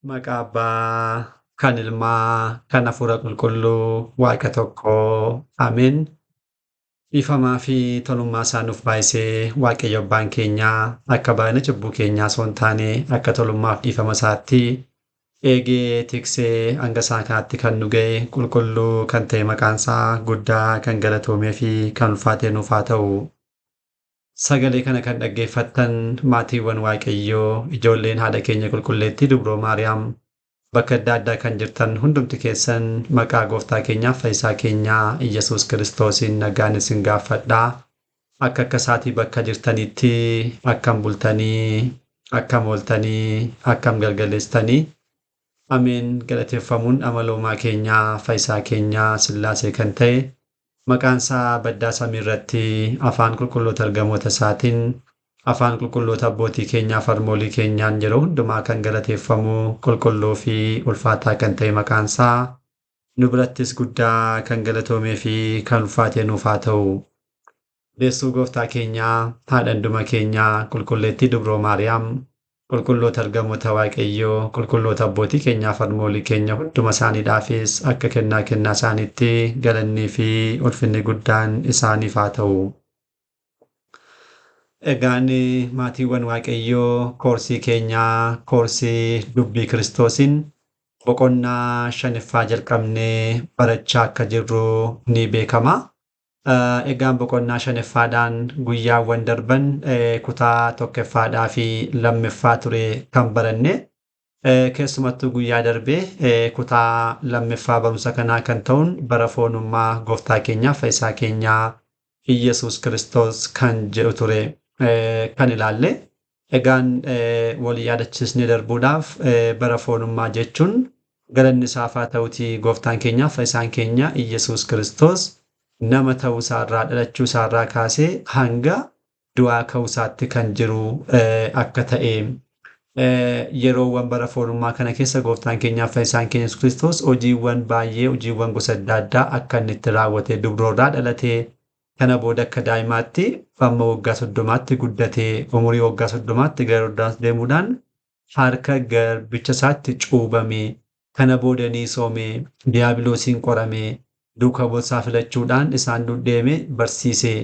Maqaa Abbaa, kan Ilmaa, kan Hafuura Qulqulluu, Waaqa tokkoo. Ameen. Ifamaa fi tolummaa isaa nuuf baay'isee Waaqayyo Abbaan keenyaa akka baay'ina cubbuu keenyaa osoo hin taane akka tolummaa fi dhiifama isaatti eegee tiksee hanga isaa kanaatti kan nu ga'e qulqulluu kan ta'e maqaan isaa guddaa kan galatoomee fi kan ulfaatee nuuf haa ta'u. Sagalee kana kan dhaggeeffattan maatiiwwan Waaqayyoo ijoolleen haadha keenya qulqulleettii Dubroo Maariyaam bakka adda addaa kan jirtan hundumti keessan maqaa gooftaa keenyaa fayyisaa keenyaa Iyyasuus Kiristoosiin nagaan isin gaafadhaa. Akka isaatii bakka jirtanitti akkam bultanii, akkam ooltanii, akkam galgaleessitanii. Ameen. Galateeffamuun amaloomaa keenyaa fayyisaa keenyaa Sillaasee kan ta'e maqaan isaa baddaa samii irratti afaan qulqulloota ergamoota isaatiin afaan qulqulloota abbootii keenyaa farmoolii keenyaan yeroo hundumaa kan galateeffamu qulqulluu fi ulfaataa kan ta'e maqaan isaa nu birattis guddaa kan galatoomee fi kan ulfaatee nuuf haa ta'u. Deessuu gooftaa keenyaa haadha hunduma keenyaa qulqulleettii Dubroo Maariyaam qulqulloota ergamoota Waaqayyoo qulqulloota abbootii keenyaa farmoolii keenya hunduma isaaniidhaafis akka kennaa isaaniitti galannii fi ulfinni guddaan isaaniif haa ta'u. Egaan maatiiwwan Waaqayyoo koorsii keenyaa koorsii dubbii Kiristoosiin boqonnaa 5ffaa jalqabnee barachaa akka jirru ni beekama. Egaan boqonnaa 5ffaadhaan guyyaawwan darban kutaa 1ffaadhaa fi 2ffaa ture kan baranne. Keessumattuu guyyaa darbee kutaa 2ffaa barumsa kanaa kan ta'uun bara foonummaa gooftaa keenyaa fayyisaa keenyaa Iyyasuus Kiristoos kan jedhu ture. Kan ilaalle egaan walii yaadachiisnee darbuudhaaf bara foonummaa jechuun galanni isaaf haa ta'utii gooftaan keenyaa fayyisaan keenya Iyyasuus Kiristoos nama ta'uu isaarraa dhalachuu isaarraa kaasee hanga du'aa ka'uu isaatti kan jiru akka ta'e yeroowwan bara foonummaa kana keessa gooftaan keenyaa fayyisaan keenya Iyyasuus Kiristoos hojiiwwan baay'ee hojiiwwan gosa adda addaa akka inni itti raawwate dubroorraa dhalatee kana booda akka daa'imaatti amma waggaa 30tti guddatee umurii waggaa 30tti gara Yordaanos deemuudhaan harka garbicha isaatti cuubame kana booda ni soome diiyaabiloosiin qorame duuka bu'aa filachuudhaan isaan deeme barsiise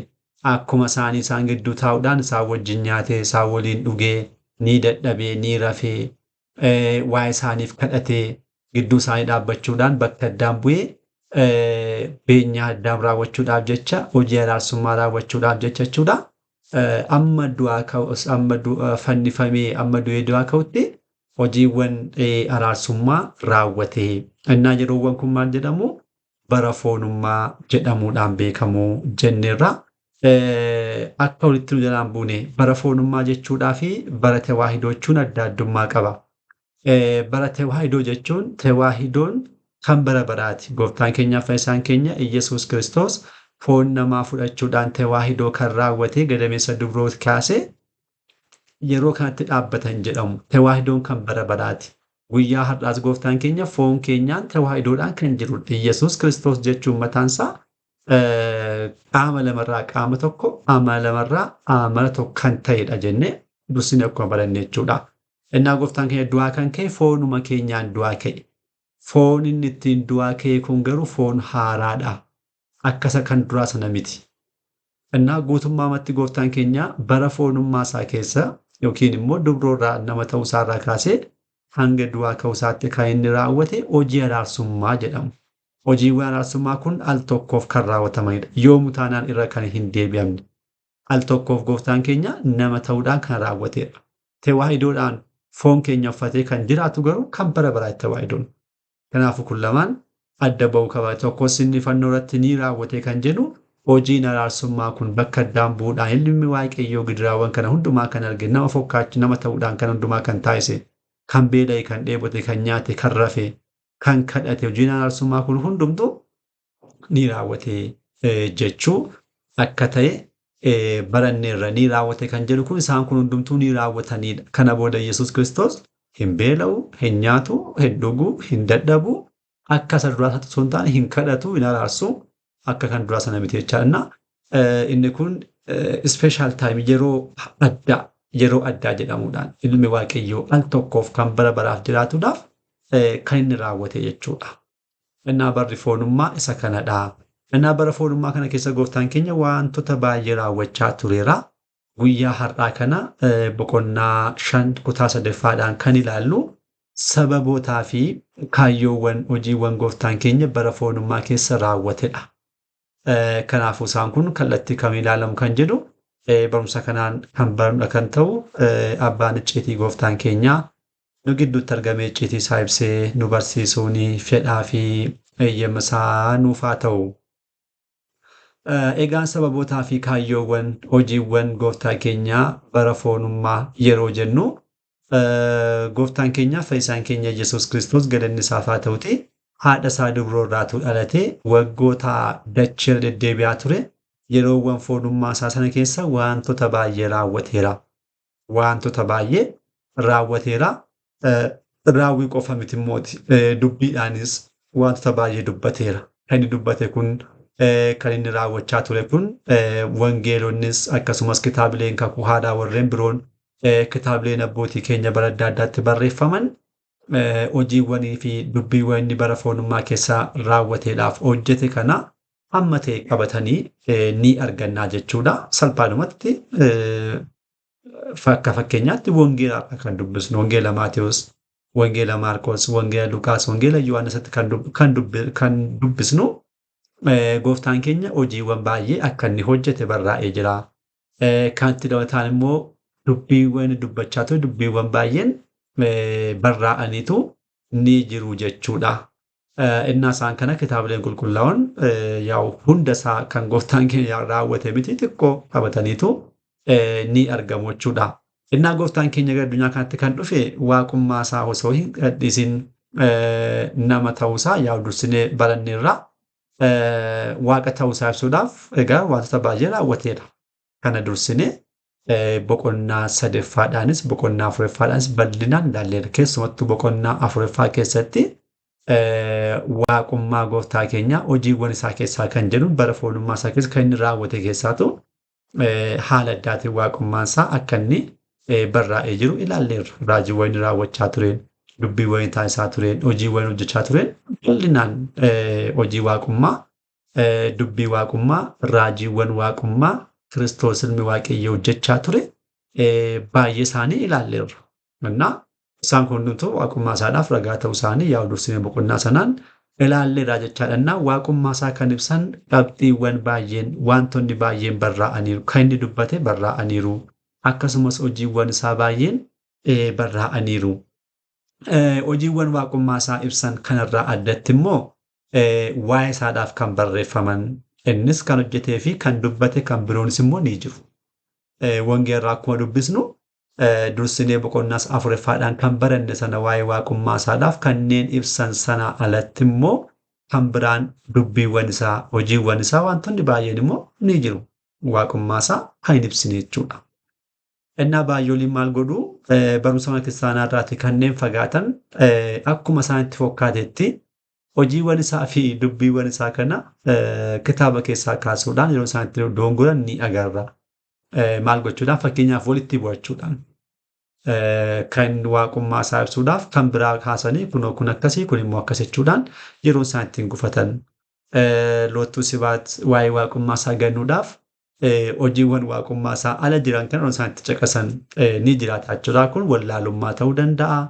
akkuma isaan gidduu taa'uudhaan isaan wajjin nyaatee isaan waliin dhugee ni dadhabee ni rafee waa'ee isaaniif kadhatee gidduu isaanii dhaabbachuudhaan bakka addaan bu'ee beenyaa addaam raawwachuudhaaf jecha hojii araarsummaa raawwachuudhaaf jecha jechuudha. Amma du'aa ka'us amma fannifamee amma du'ee du'aa ka'utti hojiiwwan araarsummaa raawwate. Innaa yeroowwan kun maal jedhamu bara foonummaa jedhamuudhaan beekamu jenneerra. Akka walitti nu jalaan buune bara foonummaa jechuudhaa fi bara tewaahidoo jechuun adda addummaa qaba. Bara tewaahidoo jechuun tewaahidoon kan bara baraati. Gooftaan keenyaa fayyisaan keenya Iyyasuus Kiristoos foon namaa fudhachuudhaan tewaahidoo kan raawwate gadameessa dubrooti kaasee yeroo kanatti dhaabbatan jedhamu. Tewaahidoon kan bara baraati. Guyyaa har'aas gooftaan keenya foon keenyaan tewaahidoodhaan kan jirudha. Iyyasuus Kiristoos jechuun mataansaa qaama lamarraa qaama tokko amala lamarraa amala tokko kan ta'edha jennee dursine akkuma baranne jechuudha. Innaa gooftaan keenya du'aa kan ka'e foonuma keenyaan du'aa ka'e. Foon inni ittiin du'aa ka'e kun garuu foon haaraadha. Akkasa kan duraa sana miti. Innaa guutummaatti gooftaan keenya bara foonummaa isaa keessa yookiin immoo dubroorraa nama ta'uu isaarraa kaasee hanga du'aa ka'uu isaatti kan inni raawwate hojii araarsummaa jedhamu. Hojiiwwan araarsummaa kun al tokkoof kan raawwatamanidha. Yoomuu taanaan irra kan hin deebi'amne. Al tokkoof gooftaan keenya nama ta'uudhaan kan raawwatedha. Tewaahidoodhaan foon keenya uffatee kan jiraatu garuu kan bara baraatti tewaahidoon. Kanaafuu kun lamaan adda ba'uu qaba. Tokkos inni fannoo irratti ni raawwate kan jedhu hojiin araarsummaa kun bakka addaan bu'uudhaan ilmi Waaqayyoo gidiraawwan kana hundumaa kan arge nama fokkaachu nama ta'uudhaan kan hundumaa kan taasise kan beela'e kan dheebote kan nyaate kan rafe kan kadhate hojiin araarsummaa kun hundumtuu ni raawwate jechuu akka ta'e baranneerra ni raawwate kan jedhu kun isaan kun hundumtuu ni raawwatanidha. Kana booda Yesuus Kiristoos hin beela'u, hin nyaatu, hin dhugu, hin dadhabu, akka isa duraa osoo hin taane hin kadhatu, hin araarsu, akka kan duraa sana miti jechaadha. Inni kun special time yeroo addaa yeroo addaa jedhamuudhaan ilmi waaqayyoo al tokkoof kan bara baraaf jiraatuudhaaf kan inni raawwate jechuudha. Innaa barri foonummaa isa kanadha. Innaa bara foonummaa kana keessa gooftaan keenya wantoota baay'ee raawwachaa tureera. Guyyaa har'aa kana boqonnaa 5 kutaa 3ffaadhaan kan ilaallu sababootaa fi kaayyoowwan hojiiwwan gooftaan keenya bara foonummaa keessa raawwatedha. Kanaafuu isaan kun kallattii kamiin ilaalamu kan jedhu barumsa kanaan kan barudha kan ta'u abbaan icciitii gooftaan keenyaa nu gidduutti argamee icciitii isaa ibsee nu barsiisuun fedhaa fi eeyyama isaa nuuf haa ta'u. Egaan sababootaa fi kaayyoowwan hojiiwwan gooftaa keenyaa bara foonummaa yeroo jennu gooftaan keenyaa fayyisaan keenya Yesuus Kiristoos galanni isaaf haa ta'uti. Haadha isaa dubroorraatu dhalatee waggoota dachee deddeebi'aa ture. Yeroowwan foonummaa isaa sana keessa wantoota baay'ee raawwateera. Wantoota baay'ee raawwateera. Raawwii qofa miti immoo dubbiidhaanis wantoota baay'ee dubbateera. Kan inni dubbate kun kan inni raawwachaa ture kun wangeelonnis akkasumas kitaabileen kakuu haadhaa warreen biroon kitaabileen abbootii keenya bara adda addaatti barreeffaman hojiiwwanii fi dubbiiwwan inni bara foonummaa keessa raawwateedhaaf hojjete kana hamma ta'e qabatanii ni argannaa jechuudha. Salphaadhumatti akka fakkeenyaatti wangeela kan dubbisnu wangeela Maatewos, wangeela Maarqos, wangeela Luqaas, wangeela Yohaannisitti kan dubbisnu gooftaan keenya hojiiwwan baay'ee akka inni hojjete barraa'ee jira. Kan itti dabalataan immoo dubbiiwwan dubbachaa ture dubbiiwwan baay'een barraa'aniitu ni jiru jechuudha. Innaa isaan kana kitaabileen qulqullaa'oon yaa'u hunda isaa kan gooftaan keenya raawwate miti xiqqoo qabataniitu ni argamu jechuudha. Innaa gooftaan keenya gara addunyaa kanatti kan dhufe waaqummaa isaa osoo hin gadhiisin nama ta'uusaa yaa'u dursinee baranneerra waaqa ta'uusaa ibsuudhaaf egaa wantoota baay'ee raawwateera. Kana dursinee boqonnaa 3ffaadhaanis boqonnaa 4ffaadhaanis bal'inaan ilaalleera. Keessumattuu boqonnaa 4ffaa keessatti waaqummaa gooftaa keenyaa hojiiwwan isaa keessaa kan jedhu bara foonummaa isaa keessa kan inni raawwate keessaatu haala addaatiin waaqummaan isaa akka inni barraa'ee jiru ilaalleerra. Raajiiwwan inni raawwachaa tureen, dubbiiwwan taasisaa tureen, hojiiwwan hojjechaa tureen bal'inaan hojii waaqummaa, dubbii waaqummaa, raajiiwwan waaqummaa Kiristoos ilmi waaqayyoo hojjechaa ture baay'ee isaanii ilaalleerra. Innaa isaan kun hundumtuu waaqummaa isaadhaaf ragaa ta'uu isaanii yaa'u dursinee boqonnaa sanaan ilaalleerra jechaadha. Waaqummaa isaa kan ibsan qabxiiwwan baay'een wantoonni baay'een barraa'aniiru. Kan inni dubbate barraa'aniiru. Akkasumas hojiiwwan isaa baay'een barraa'aniiru. Hojiiwwan waaqummaa isaa ibsan kanarraa addatti immoo waa'ee isaadhaaf kan barreeffaman innis kan hojjetee fi kan dubbate kan biroonis immoo ni jiru. Wangeelaa akkuma dubbisnu dursinee boqonnaa 4ffaadhaan kan baranne sana waa'ee waaqummaa isaadhaaf kanneen ibsan sana alatti immoo kan biraan dubbiiwwan isaa, hojiiwwan isaa wantoonni baay'een immoo ni jiru. Waaqummaa isaa kan hin ibsine jechuudha. Innaa baay'ooliin maal godhu barumsa mana kiristaanaa irraati kanneen fagaatan akkuma isaanitti fokkaatetti hojiiwwan isaa fi dubbiiwwan isaa kana kitaaba keessaa kaasuudhaan yeroo isaan itti doongoran ni agarra. Maal gochuudhaan fakkeenyaaf walitti bu'achuudhaan kan waaqummaa isaa ibsuudhaaf kan biraa kaasanii kunoo kun akkasii kun immoo akkas jechuudhaan yeroo isaan ittiin gufatan loottuu sibaat waa'ee waaqummaa isaa gannuudhaaf hojiiwwan waaqummaa isaa ala jiran kan yeroo isaan itti caqasan ni jiraata jechuudha. Kun wallaalummaa ta'uu danda'a.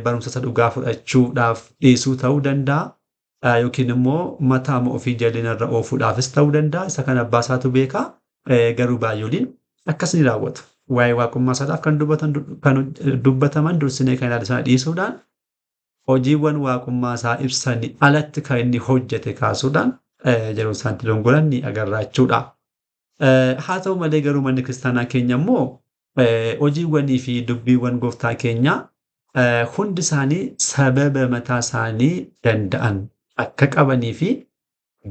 Barumsa dhugaa fudhachuudhaaf dhiisuu ta'uu danda'a yookiin immoo mataa ofii jalina irra oofuudhaafis ta'uu danda'a. Isa kan abbaa isaatu beeka. Garuu baay'ooliin akkas ni raawwatu. Waa'ee waaqummaa isaadhaaf kan dubbataman dursinee kan ilaalu sana dhiisuudhaan hojiiwwan waaqummaa isaa ibsanii alatti kan inni hojjete kaasuudhaan yeroo isaan itti dongolan ni agarra jechuudha. Haa ta'u malee garuu manni kiristaanaa keenya immoo hojiiwwanii fi dubbiiwwan gooftaa keenyaa hundi isaanii sababa mataa isaanii danda'an akka qabanii fi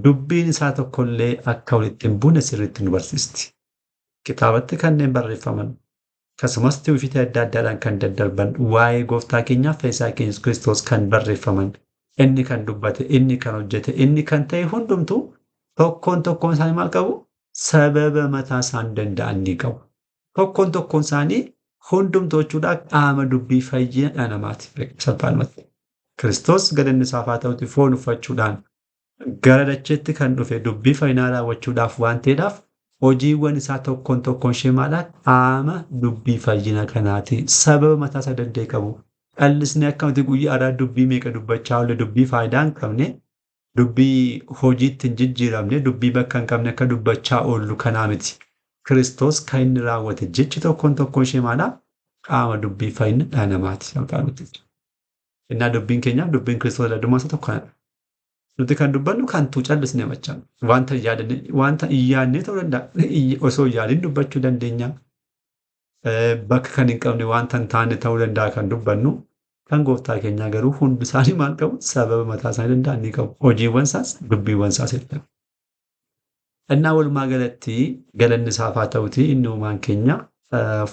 dubbiin isaa tokkollee akka walitti hin buune sirriitti nu barsiisti. Kitaabatti kanneen barreeffaman akkasumas tiwifita adda addaadhaan kan daddarban waa'ee gooftaa keenyaa fayyisaa keenya Kiristoos kan barreeffaman inni kan dubbate, inni kan hojjete, inni kan ta'e hundumtuu tokkoon isaanii maal qabu? Sababa mataa isaan danda'an ni qabu. tokkoon tokkoon isaanii hundumtuu jechuudha qaama dubbii fayyina namaati. Salphaalumatti. Kiristoos galanni isaaf haa ta'utti foon uffachuudhaan gara dacheetti kan dhufe dubbii fayyinaa raawwachuudhaaf waan ta'eedhaaf hojiiwwan isaa tokkoon tokkoon ishee maadhaa qaama dubbii fayyina kanaati. Sababa mataa isaa danda'e qabu. Dhallisni akkamatti guyyaa irraa dubbii meeqa dubbachaa oolle dubbii faayidaa hin qabne dubbii hojiitti hin jijjiiramne dubbii bakka hin qabne akka dubbachaa oollu kanaa miti. Kiristoos kan inni raawwate jechi tokkoon tokkoon ishee maadhaa qaama dubbii fayyina dhala namaati. Innaa dubbiin keenyaaf dubbiin Kiristoos addummaa isa tokkodha. Nuti kan dubbannu kantuu callisnee machaan wanta hin yaadne ta'uu danda'a. Osoo yaadiin dubbachuu dandeenya. Bakka kan hin qabne wanta hin taane ta'uu danda'a kan dubbannu. Kan gooftaa keenyaa garuu hundi isaanii maal qabu? Sababa mataa isaanii danda'an ni qabu. Hojiiwwan isaas dubbiiwwan isaas jedhamu. Innaa walumaa galatti galanni isaaf haa ta'uti inni uumaan keenya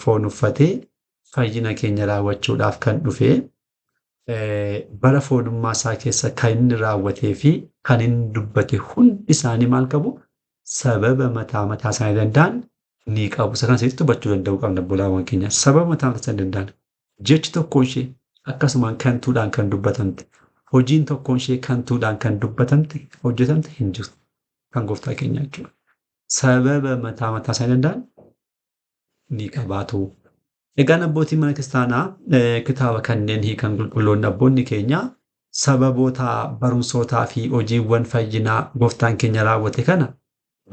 foon uffatee fayyina keenya raawwachuudhaaf kan dhufe bara foonummaa isaa keessa kan inni raawwatee fi kan inni dubbate hundi isaanii maal qabu? Sababa mataa isaanii danda'an ni qabu. Isa kana asitti hubachuu danda'uu qabna obbolaawwan keenya. Sababa mataa isaanii danda'an jechi tokkoon ishee akkasumaan kantuudhaan kan dubbatamte hojiin tokkoon ishee kantuudhaan kan dubbatamte hojjetamte hin jirtu kan gooftaa keenya jechuudha. Sababa mataa isaanii danda'an ni qabaatu. Egaan abbootiin mana kiristaanaa kitaaba kanneen hiikan qulqulloonni abboonni keenya sababoota barumsootaa fi hojiiwwan fayyinaa gooftaan keenya raawwate kana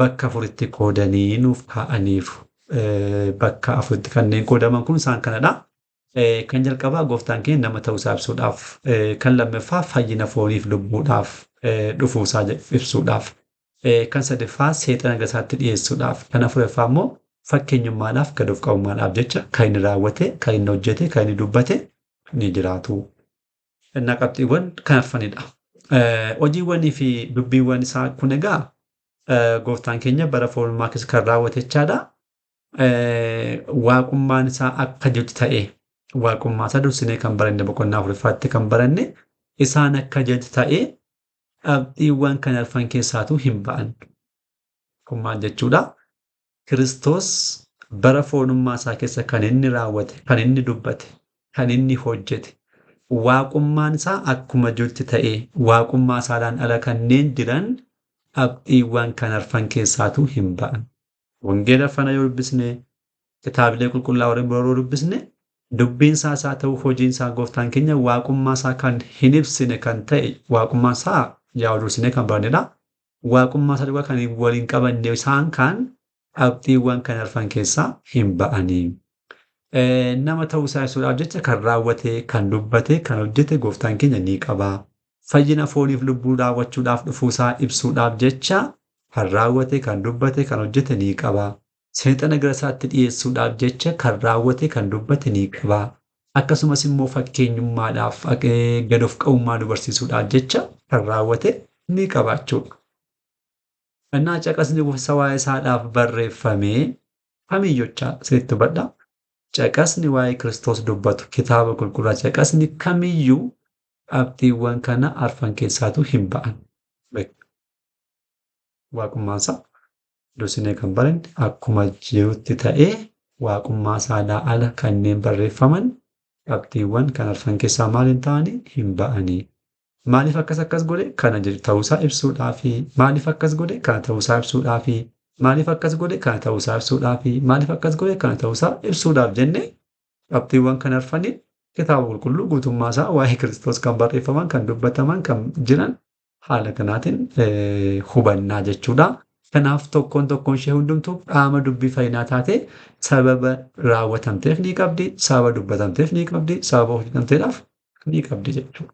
bakka afuritti qoodanii nuuf kaa'aniiru. Bakka afuritti kanneen qoodaman kun isaan kanadha. Kan jalqabaa gooftaan keenya nama ta'uusaa ibsuudhaaf, kan lammaffaa fayyina fooniif lubbuudhaaf dhufuusaa ibsuudhaaf, kan sadaffaa seexana gasaatti dhiyeessuudhaaf, kan afuraffaa immoo fakkeenyummaadhaaf gad of qabummaadhaaf jecha kan inni raawwate, kan inni hojjete, kan inni dubbate ni jiraatu. Innaa qabxiiwwan kan arfanidha. Hojiiwwanii fi dubbiiwwan isaa kun egaa gooftaan keenya bara foonummaa keessa kan raawwate jechaadha. Waaqummaan isaa akka jirtu ta'e waaqummaa isaa dursinee kan baranne boqonnaa afuraffaatti kan baranne isaan akka jirtu ta'e qabxiiwwan kan arfan keessaatu hin ba'an. Kun maal jechuudha? Kiristoos bara foonummaa isaa keessa kan inni raawwate, kan inni dubbate, kan inni hojjete, waaqummaan isaa akkuma jirti ta'e waaqummaa isaadhaan ala kanneen jiran qabxiiwwan kan arfan keessaatu hin ba'an. Wangeela fana yoo dubbisne, kitaabilee qulqullaa'oo biroo yoo dubbisne, dubbiin isaas haa ta'u hojiin isaa gooftaan keenya waaqummaa isaa kan hin ibsine kan ta'e waaqummaa isaa yaa dursine kan barannedha. Waaqummaa isaa dhugaa kan waliin qabanne isaan kan qabxiiwwan kan arfan keessaa hin ba'anii. Nama ta'uu isaa ibsuudhaaf jecha kan raawwate, kan dubbate, kan hojjete gooftaan keenya ni qaba. Fayyina fooniif lubbuu raawwachuudhaaf dhufuusaa ibsuudhaaf jecha kan raawwate, kan dubbate, kan hojjete ni qaba. Seexana gara isaatti dhiyeessuudhaaf jecha kan raawwate, kan dubbate ni qaba. Akkasumas immoo fakkeenyummaadhaaf gad of qabummaa nu barsiisuudhaaf jecha kan raawwate ni qaba jechuudha. Innaa caqasni waa'ee isaadhaaf barreeffamee kamiyyochaa sirriitti hubadhaa. Caqasni waa'ee Kiristoos dubbatu kitaaba qulqulluu caqasni kamiyyuu qabxiiwwan kana arfan keessaatu hin ba'an. Waaqummaan isaa dursinee kan baranne akkuma jirutti ta'ee waaqummaa isaadhaa ala kanneen barreeffaman qabxiiwwan kan arfan keessaa maal hin ta'anii hin ba'anii. Maaliif akkas godhe kana ta'uusaa ibsuudhaafi maaliif akkas godhe kana ta'uusaa ibsuudhaafi maaliif akkas godhe kana ta'uusaa ibsuudhaafi maaliif akkas godhe kana ta'uusaa ibsuudhaaf jennee qabxiiwwan kan arfanii kitaaba qulqulluu guutummaa isaa waa'ee Kiristoos kan barreeffaman kan dubbataman kan jiran haala kanaatiin hubannaa jechuudha. Kanaaf tokkoon ishee hundumtuu qaama dubbii fayyinaa taate sababa raawwatamteef ni qabdi, sababa dubbatamteef ni qabdi, sababa hojjetamteedhaaf ni qabdi jechuudha.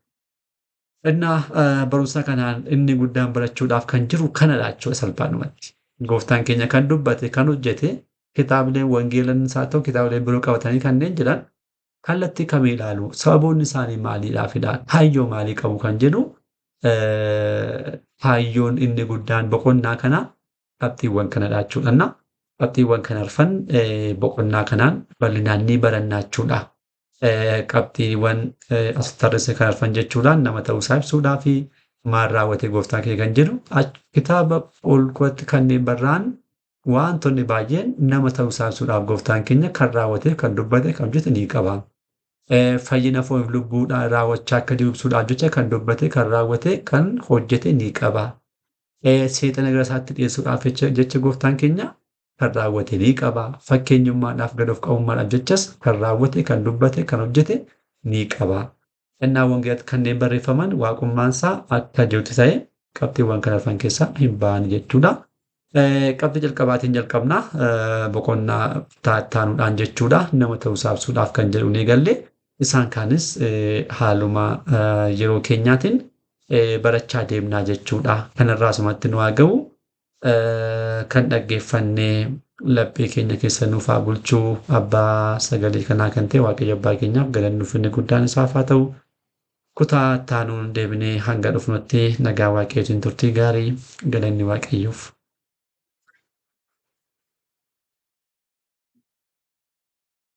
Innaa barumsa kanaan inni guddaan barachuudhaaf kan jiru kanadha jechuudha salphaadhumatti. Gooftaan keenya kan dubbate, kan hojjete, kitaabileen wangeelan isaa ta'u kitaabileen biroo qabatanii kanneen jiran kallattii kamii ilaalu, sababoonni isaanii maaliidhaafidha, kaayyoo maalii qabu kan jedhu kaayyoon inni guddaan boqonnaa kana qabxiiwwan kanadha jechuudha. Qabxiiwwan kan arfan boqonnaa kanaan bal'inaan ni baranna jechuudha. Qabxiiwwan as tarreesse kan arfan jechuudhaan nama ta'uusaa ibsuudhaa fi maal raawwate gooftaan keenya kan jedhu kitaaba qulqulluutti kanneen barraa'an Waantonni baay'een nama ta'uu isaansuudhaaf gooftaan keenya kan raawwate, kan dubbate, kan hojjete ni qaba. Fayyina fooniif lubbuudhaan raawwachaa akka jiru ibsuudhaaf jecha kan dubbate, kan raawwate, kan hojjete ni qaba. Seexana gara isaatti dhiyeessuudhaaf jecha gooftaan keenya kan raawwate ni qaba. Fakkeenyummaadhaaf gad of qabummaadhaaf jechas kan raawwate, kan dubbate, kan hojjete ni qaba. Kennaa wangeelaatti kanneen barreeffaman waaqummaansaa akka jirutti ta'e qabxiiwwan kana arfan keessaa hin ba'an jechuudha. Qabxii jalqabaatiin jalqabna. Boqonnaa taanuudhaan jechuudha. Nama ta'uusaa ibsuudhaaf kan jedhu ni galle. Isaan kaanis haaluma yeroo keenyaatiin barachaa deemnaa jechuudha. Kanarraa asumatti nu haa ga'u. Kan dhaggeeffannee laphee keenya keessa nuuf haa bulchuu abbaa sagalee kanaa kan ta'e waaqayyo abbaa keenyaaf galanni ulfinni guddaan isaaf haa ta'u. Kutaa taanuun deebinee hanga dhufnutti nagaa waaqayyootiin turtii gaarii galanni waaqayyoof.